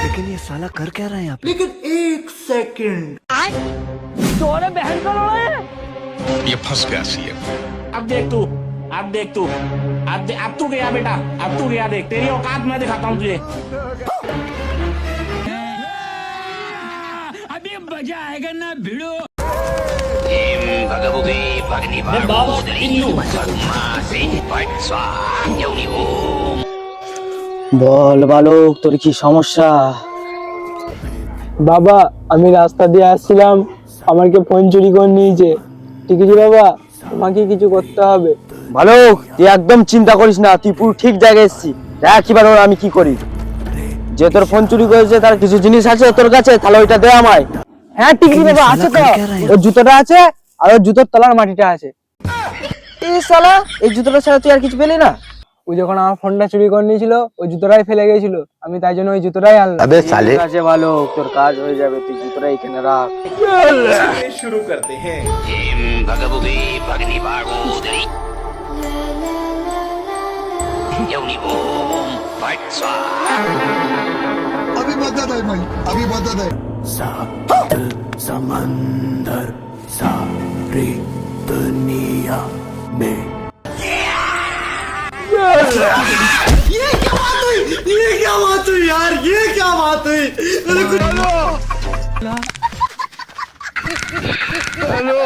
लेकिन ये साला कर क्या रहा है यहाँ पे? लेकिन एक सेकंड, तोरे बहन का लड़ा है। ये फंस गया सीएम। अब देख तू, अब देख तू, अब तू गया बेटा, अब तू गया। देख तेरी औकात मैं दिखाता हूँ तुझे। अभी मजा आएगा ना भिड़ो। বল বালক, তোর কি সমস্যা? বাবা, আমি রাস্তা দিয়ে আসছিলাম, আমার কে ফোন চুরি করে নিয়েছে। ঠিক আছে বাবা, তোমাকে কিছু করতে হবে। বালক, তুই একদম চিন্তা করিস না, তুই পুরো ঠিক জায়গায় এসেছিস। দেখ এবার ওর আমি কি করি। যে তোর ফোন চুরি করেছে তার কিছু জিনিস আছে তোর কাছে, তাহলে ওইটা দে আমায়। হ্যাঁ ঠিক আছে বাবা, আছে তো। ওর জুতোটা আছে আর ওর জুতোর তলার মাটিটা আছে। এই শালা, এই জুতোটা ছাড়া তুই আর কিছু পেলি না? ও যখন আমার ফোনটা চুরি করে নিয়েছিল, ওই জুতোটাই ফেলে গেছিল, আমি তাই জন্য ওই জুতোটাই আনলাম। ঠিক আছে বালক, তোর কাজ হয়ে যাবে, তুই জুতোটা এখানে রাখ। शुरू करते हैं। अभी मदद है भाई, अभी मदद है। समंदर सारी दुनिया में ये क्या बात हुई यार, ये क्या बात हुई? मेरे को हेलो।